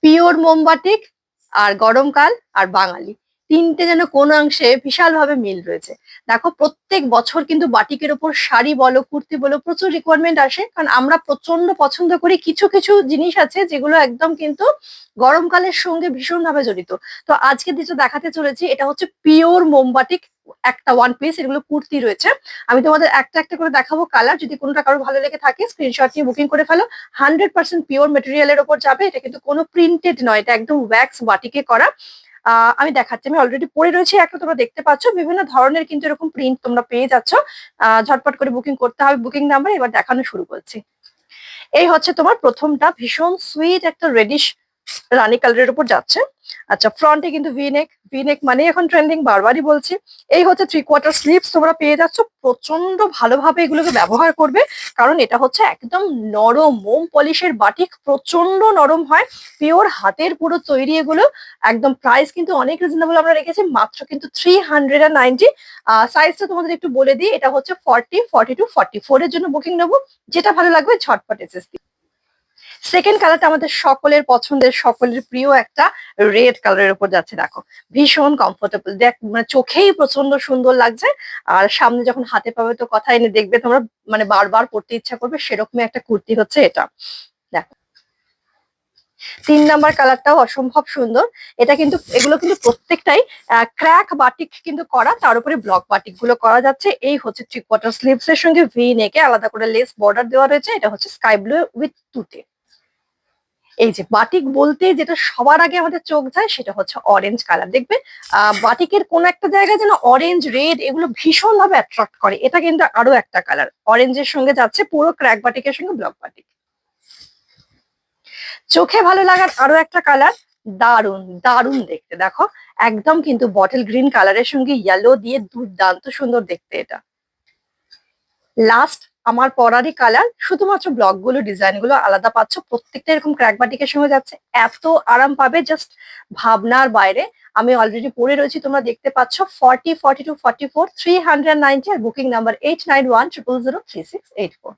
Pure মোমবাটিক আর গরমকাল আর বাঙালি তিনটে যেন কোন অংশে বিশাল ভাবে মিল রয়েছে। দেখো প্রত্যেক বছর কিন্তু বাটিকের ওপর শাড়ি বলো কুর্তি বলো প্রচুর রিকোয়ারমেন্ট আসে, কারণ আমরা প্রচন্ড পছন্দ করি। কিছু কিছু জিনিস আছে যেগুলো একদম কিন্তু গরমকালের সঙ্গে ভীষণ ভাবে জড়িত। তো আজকে যেটা দেখাতে চলেছি এটা হচ্ছে পিওর মোমবাটিক একটা ওয়ান পিস, এগুলো কুর্তি রয়েছে। আমি তোমাদের একটা একটা করে দেখাবো কালার, যদি কোনোটা কারো ভালো লেগে থাকে স্ক্রিনশট নিয়ে বুকিং করে ফেলো। 100% পিওর মেটেরিয়ালের ওপর যাবে, এটা কিন্তু কোনো প্রিন্টেড নয়, এটা একদম ওয়্যাক্স বাটিকে করা। আমি দেখাচ্ছি, আমি অলরেডি পরে রয়েছি একটা, তোমরা দেখতে পাচ্ছ বিভিন্ন ধরনের কিন্তু এরকম প্রিন্ট তোমরা পেয়ে যাচ্ছ। ঝটপট করে বুকিং করতে হবে, বুকিং নাম্বার এবার দেখানো শুরু করছি। এই হচ্ছে তোমার প্রথমটা, ভীষণ সুইট একটা রেডিশ রানী কালারের উপর যাচ্ছে। আচ্ছা, ফ্রন্টে কিন্তু ভিনেক, ভিনেক মানে এখন ট্রেন্ডিং, বারবারই বলছি। এই হচ্ছে 3/4 স্লিভস তোমরা পেয়ে যাচ্ছ। প্রচন্ড ভালোভাবে এগুলোকে ব্যবহার করবে, কারণ এটা হচ্ছে একদম নরম মোম পলিশের বাটিক, প্রচন্ড নরম হয়, পিওর হাতের পুরো তৈরি এগুলো। একদম প্রাইস কিন্তু অনেক রিজনেবল আমরা রেখেছি, মাত্র কিন্তু 390। সাইজটা তোমাদের একটু বলে দিই, এটা হচ্ছে 40, 42, 44 এর জন্য বুকিং নেবো। যেটা ভালো লাগবে ঝটপট এসএসসি। সেকেন্ড কালারটা আমাদের সকলের পছন্দের, সকলের প্রিয় একটা রেড কালারের উপর যাচ্ছে। দেখো ভীষণ কমফোর্টেবল, দেখ মানে চোখেই প্রচন্ড সুন্দর লাগছে। আর সামনে যখন হাতে পাবে তো কথা এনে দেখবে তোমরা, মানে বারবার পড়তে ইচ্ছা করবে, সেরকমই একটা কুর্তি হচ্ছে এটা। দেখো 3 নাম্বার কালারটাও অসম্ভব সুন্দর। এটা কিন্তু এগুলো কিন্তু প্রত্যেকটাই ক্র্যাক বাটিক কিন্তু করা, তার উপরে ব্লক বাটিক গুলো করা যাচ্ছে। এই হচ্ছে 3/4 স্লিভস এর সঙ্গে ভি নেকে আলাদা করে লেস বর্ডার দেওয়া রয়েছে। এটা হচ্ছে স্কাই ব্লু উইথ তুতে। এই যে বাটিক বলতে যেটা সবার আগে আমাদের চোখ যায় সেটা হচ্ছে অরেঞ্জ কালার। দেখবে বাটিকের কোন একটা জায়গায় যেন অরেঞ্জ রেড এগুলো ভীষণ ভাবে অ্যাট্রাক্ট করে, এটা কিন্তু আরো একটা কালার অরেঞ্জের সঙ্গে যাচ্ছে, পুরো ক্র্যাক বাটিকের সঙ্গে ব্লক বাটিক। চোখে ভালো লাগার আরো একটা কালার, দারুন দারুন দেখতে। দেখো একদম কিন্তু বটল গ্রিন কালারের সঙ্গে ইয়েলো দিয়ে দুর্দান্ত সুন্দর দেখতে এটা। লাস্ট আমার পরারই কালার, শুধুমাত্র ব্লক গুলো ডিজাইন গুলো আলাদা পাচ্ছ, প্রত্যেকটা এরকম ক্র্যাক বাটিকের সঙ্গে যাচ্ছে। এত আরাম পাবে জাস্ট ভাবনার বাইরে। আমি অলরেডি পরে রয়েছি, তোমরা দেখতে পাচ্ছ। 40, 42, 44, 390 আর বুকিং নাম্বার 8910003684।